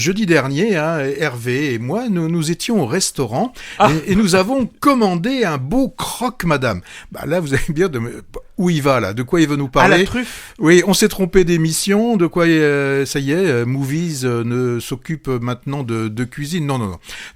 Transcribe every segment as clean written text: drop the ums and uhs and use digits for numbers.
Jeudi dernier, Hervé et moi, nous étions au restaurant et nous avons commandé un beau croque-madame. Là, vous allez bien où il va là, de quoi il veut nous parler. À la truffe. Oui, on s'est trompé d'émission, de quoi ça y est, Movies ne s'occupe maintenant de cuisine.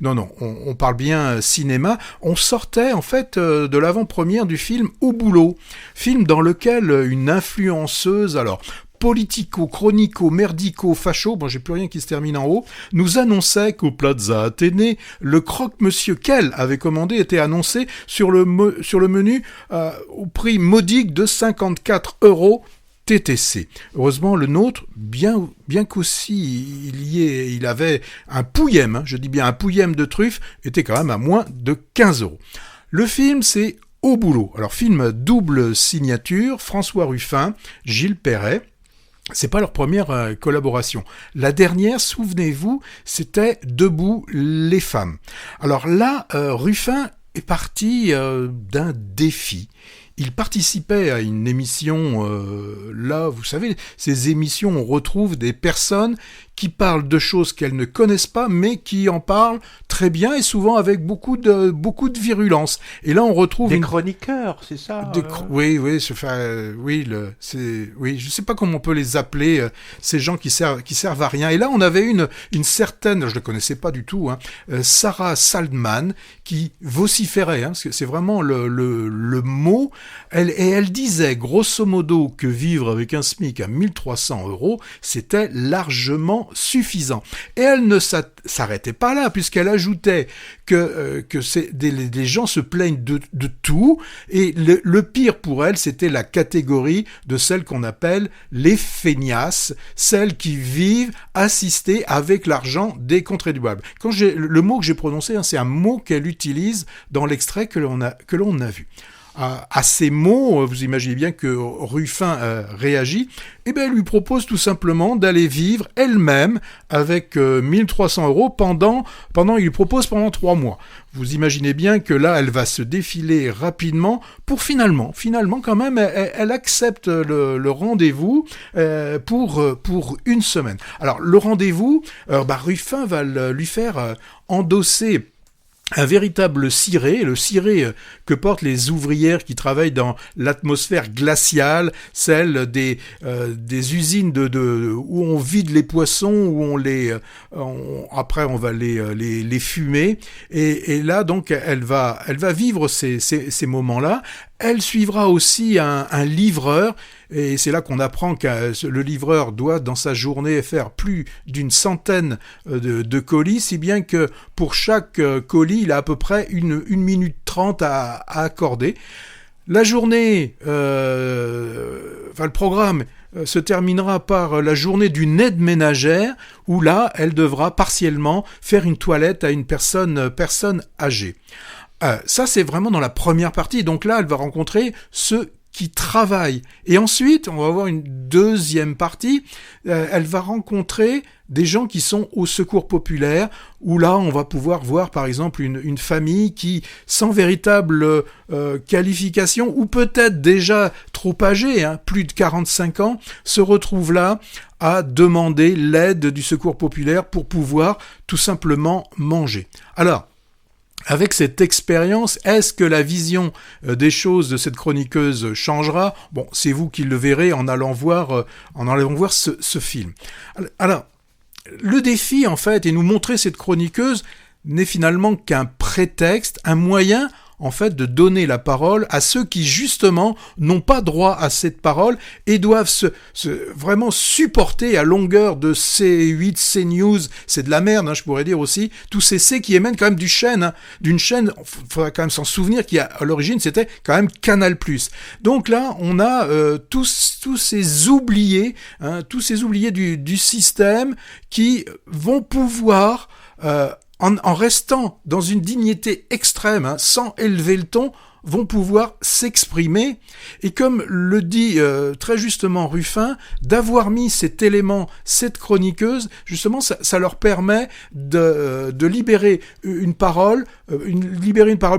Non, on parle bien cinéma. On sortait en fait de l'avant-première du film Au boulot, film dans lequel une influenceuse, alors politico, chronico, merdico, facho, j'ai plus rien qui se termine en haut, nous annonçait qu'au Plaza Athénée, le croque-monsieur qu'elle avait commandé était annoncé sur le menu au prix modique de 54 € TTC. Heureusement, le nôtre, bien qu'aussi il avait un pouillème, je dis bien un pouillème de truffes, était quand même à moins de 15 €. Le film, c'est Au boulot. Alors, film double signature, François Ruffin, Gilles Perret. C'est pas leur première collaboration. La dernière, souvenez-vous, c'était Debout les femmes. Alors là, Ruffin est parti d'un défi. Il participait à une émission, là, vous savez, ces émissions, on retrouve des personnes qui parlent de choses qu'elles ne connaissent pas, mais qui en parlent très bien et souvent avec beaucoup de virulence. Et là, on retrouve des chroniqueurs, c'est ça. Oui, je sais pas comment on peut les appeler, ces gens qui servent à rien. Et là, on avait une certaine, je le connaissais pas du tout, Sarah Saldman, qui vociférait, parce que c'est vraiment le mot. Elle disait grosso modo que vivre avec un SMIC à 1300 €, c'était largement suffisant. Et elle ne s'arrêtait pas là, puisqu'elle ajoutait que des gens se plaignent de tout, et le pire pour elle, c'était la catégorie de celles qu'on appelle les feignasses, celles qui vivent assistées avec l'argent des contribuables. Le mot que j'ai prononcé, c'est un mot qu'elle utilise dans l'extrait que l'on a vu. À ces mots, vous imaginez bien que Ruffin réagit, elle lui propose tout simplement d'aller vivre elle-même avec 1300 € il lui propose pendant 3 mois. Vous imaginez bien que là, elle va se défiler rapidement pour finalement quand même, elle accepte le rendez-vous pour une semaine. Alors, le rendez-vous, Ruffin va lui faire endosser un véritable ciré, le ciré que portent les ouvrières qui travaillent dans l'atmosphère glaciale, celle des usines où on vide les poissons, où après on va les fumer, et là donc elle va vivre ces moments-là. Elle suivra aussi un livreur, et c'est là qu'on apprend que le livreur doit dans sa journée faire plus d'une centaine de colis, si bien que pour chaque colis, il a à peu près 1 minute 30 à accorder. La journée, le programme se terminera par la journée d'une aide ménagère, où là, elle devra partiellement faire une toilette à une personne âgée. Ça, c'est vraiment dans la première partie. Donc là, elle va rencontrer ceux qui travaillent. Et ensuite, on va avoir une deuxième partie. Elle va rencontrer des gens qui sont au secours populaire, où là, on va pouvoir voir, par exemple, une famille qui, sans véritable qualification, ou peut-être déjà trop âgée, plus de 45 ans, se retrouve là à demander l'aide du secours populaire pour pouvoir tout simplement manger. Alors, avec cette expérience, est-ce que la vision des choses de cette chroniqueuse changera ? Bon, c'est vous qui le verrez en allant voir ce film. Alors, le défi, en fait, et nous montrer cette chroniqueuse n'est finalement qu'un prétexte, un moyen, en fait, de donner la parole à ceux qui, justement, n'ont pas droit à cette parole et doivent vraiment supporter à longueur de C8, CNews, c'est de la merde, je pourrais dire aussi, tous ces C qui émènent quand même d'une chaîne, il faudra quand même s'en souvenir, qui à l'origine, c'était quand même Canal+. Donc là, on a tous ces oubliés, tous ces oubliés du système qui vont pouvoir... En restant dans une dignité extrême, sans élever le ton, vont pouvoir s'exprimer. Et comme le dit très justement Ruffin, d'avoir mis cet élément, cette chroniqueuse, justement, ça leur permet de libérer une parole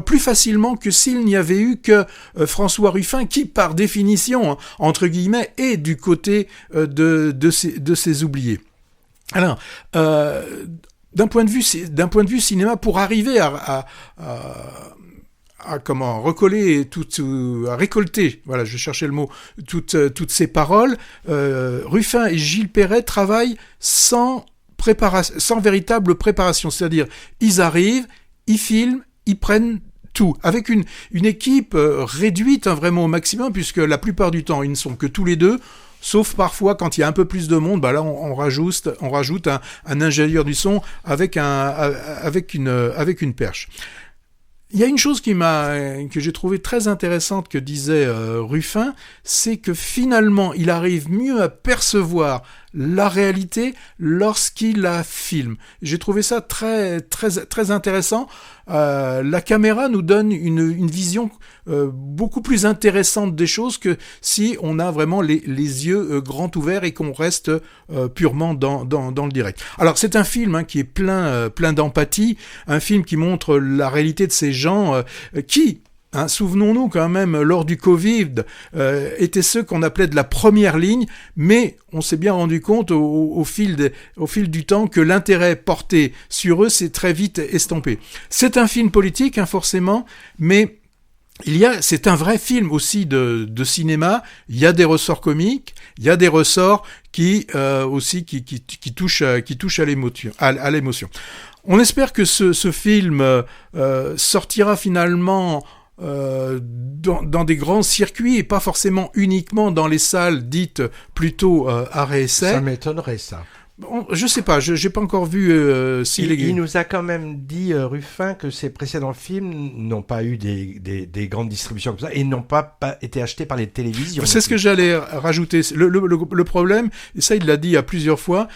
plus facilement que s'il n'y avait eu que François Ruffin, qui, par définition, entre guillemets, est du côté de ces oubliés. Alors, d'un point de vue cinéma, pour arriver à récolter, voilà, je cherchais le mot, toutes ces paroles, Ruffin et Gilles Perret travaillent sans véritable préparation, c'est-à-dire, ils arrivent, ils filment, ils prennent tout, avec une équipe réduite, vraiment au maximum, puisque la plupart du temps, ils ne sont que tous les deux, sauf parfois quand il y a un peu plus de monde, là on rajoute un ingénieur du son avec une perche. Il y a une chose que j'ai trouvé très intéressante que disait Ruffin, c'est que finalement il arrive mieux à percevoir la réalité lorsqu'il la filme. J'ai trouvé ça très très très intéressant. La caméra nous donne une vision beaucoup plus intéressante des choses que si on a vraiment les yeux grands ouverts et qu'on reste purement dans le direct. Alors c'est un film qui est plein d'empathie, un film qui montre la réalité de ces gens qui, souvenons-nous quand même, lors du Covid, étaient ceux qu'on appelait de la première ligne, mais on s'est bien rendu compte au fil du temps que l'intérêt porté sur eux s'est très vite estompé. C'est un film politique, forcément, mais c'est un vrai film aussi de cinéma. Il y a des ressorts comiques, il y a des ressorts qui touchent à l'émotion. On espère que ce film sortira finalement dans des grands circuits et pas forcément uniquement dans les salles dites plutôt arrêt-essai. Ça m'étonnerait, ça. Je sais pas, j'ai pas encore vu il nous a quand même dit, Ruffin, que ses précédents films n'ont pas eu des grandes distributions comme ça et n'ont pas été achetés par les télévisions. C'est ce que j'allais rajouter. Le problème, et ça il l'a dit à plusieurs fois,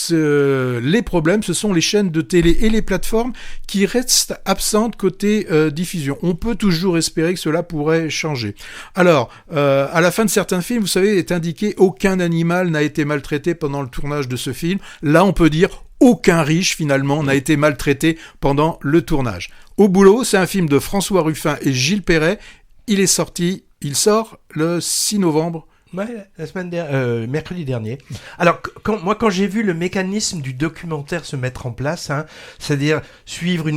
les problèmes, ce sont les chaînes de télé et les plateformes qui restent absentes côté diffusion. On peut toujours espérer que cela pourrait changer. Alors, à la fin de certains films, vous savez, est indiqué « Aucun animal n'a été maltraité pendant le tournage de ce film ». Là, on peut dire aucun riche, finalement, n'a été maltraité pendant le tournage. Au boulot, c'est un film de François Ruffin et Gilles Perret. Il sort le 6 novembre. Ouais, mercredi dernier. Alors, quand j'ai vu le mécanisme du documentaire se mettre en place, c'est-à-dire suivre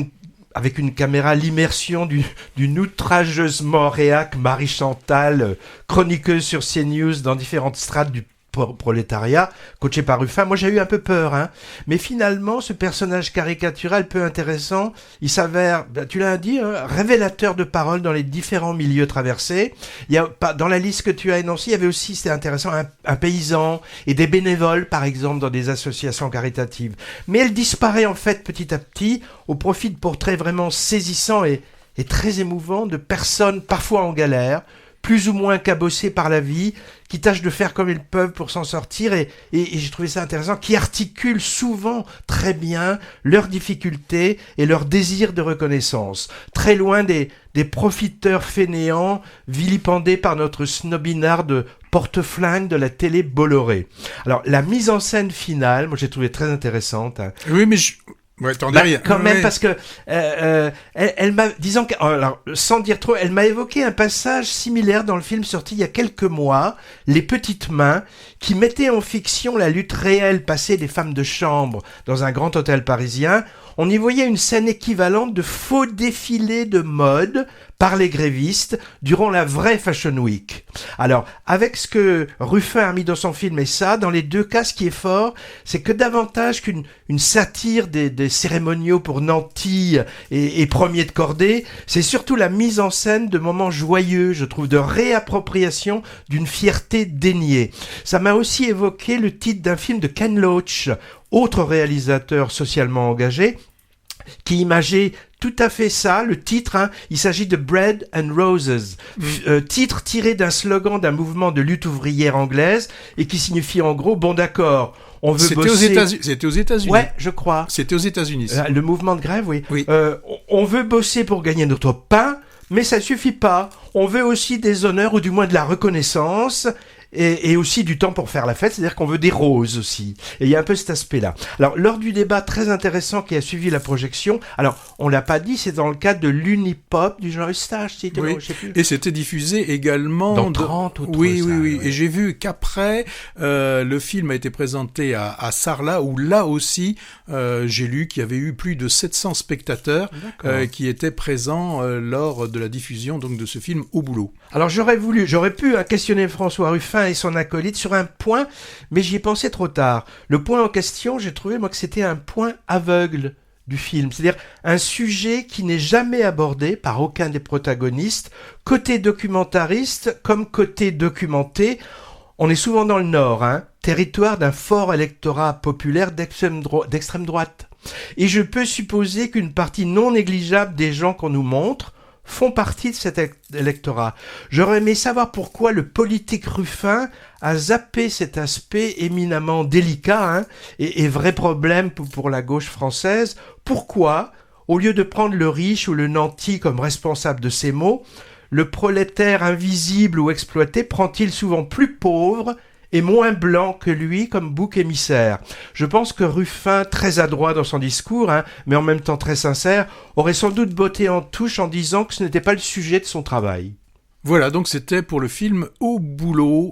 avec une caméra l'immersion d'une outrageusement réac Marie-Chantal, chroniqueuse sur CNews dans différentes strates du prolétariat, coaché par Ruffin. Moi, j'ai eu un peu peur, mais finalement, ce personnage caricatural peu intéressant, il s'avère, tu l'as dit, révélateur de paroles dans les différents milieux traversés. Il y a dans la liste que tu as énoncée, il y avait aussi, c'était intéressant, un paysan et des bénévoles, par exemple, dans des associations caritatives. Mais elle disparaît en fait petit à petit au profit de portraits vraiment saisissants et très émouvants de personnes parfois en galère, plus ou moins cabossés par la vie, qui tâchent de faire comme ils peuvent pour s'en sortir, et j'ai trouvé ça intéressant, qui articulent souvent très bien leurs difficultés et leur désir de reconnaissance, très loin des profiteurs fainéants vilipendés par notre snobinard de porte-flingue de la télé Bolloré. Alors, la mise en scène finale, moi j'ai trouvé très intéressante. Oui, mais ouais, quand même, parce que elle m'a, disons que, alors, sans dire trop, elle m'a évoqué un passage similaire dans le film sorti il y a quelques mois, Les Petites Mains, qui mettait en fiction la lutte réelle passée des femmes de chambre dans un grand hôtel parisien. On y voyait une scène équivalente de faux défilés de mode par les grévistes durant la vraie Fashion Week. Alors, avec ce que Ruffin a mis dans son film et ça, dans les deux cas, ce qui est fort, c'est que davantage qu'une satire des cérémoniaux pour nantis et premiers de cordée, c'est surtout la mise en scène de moments joyeux, je trouve, de réappropriation d'une fierté déniée. Ça m'a aussi évoqué le titre d'un film de Ken Loach, autre réalisateur socialement engagé, qui imageait tout à fait ça, le titre, il s'agit de Bread and Roses, titre tiré d'un slogan d'un mouvement de lutte ouvrière anglaise et qui signifie en gros, bon d'accord, on veut bosser... C'était aux États-Unis. Ouais, je crois. C'était aux États-Unis. Le mouvement de grève, oui. Oui. On veut bosser pour gagner notre pain, mais ça suffit pas. On veut aussi des honneurs ou du moins de la reconnaissance. Et aussi du temps pour faire la fête, c'est-à-dire qu'on veut des roses aussi. Et il y a un peu cet aspect-là. Alors, lors du débat très intéressant qui a suivi la projection, alors, on l'a pas dit, c'est dans le cadre de l'Unipop du Jean Eustache, je sais plus. Et c'était diffusé également dans 30 autres oui, salles, oui. Et j'ai vu qu'après, le film a été présenté à Sarlat, où là aussi, j'ai lu qu'il y avait eu plus de 700 spectateurs qui étaient présents lors de la diffusion donc de ce film Au boulot. Alors j'aurais pu questionner François Ruffin et son acolyte sur un point, mais j'y ai pensé trop tard. Le point en question, j'ai trouvé moi que c'était un point aveugle du film, c'est-à-dire un sujet qui n'est jamais abordé par aucun des protagonistes, côté documentariste comme côté documenté. On est souvent dans le Nord, territoire d'un fort électorat populaire d'extrême droite. Et je peux supposer qu'une partie non négligeable des gens qu'on nous montre font partie de cet électorat. J'aurais aimé savoir pourquoi le politique Ruffin a zappé cet aspect éminemment délicat et vrai problème pour la gauche française. Pourquoi, au lieu de prendre le riche ou le nanti comme responsable de ces maux, le prolétaire invisible ou exploité prend-il souvent plus pauvre et moins blanc que lui comme bouc émissaire? Je pense que Ruffin, très adroit dans son discours, mais en même temps très sincère, aurait sans doute botté en touche en disant que ce n'était pas le sujet de son travail. Voilà, donc c'était pour le film Au boulot,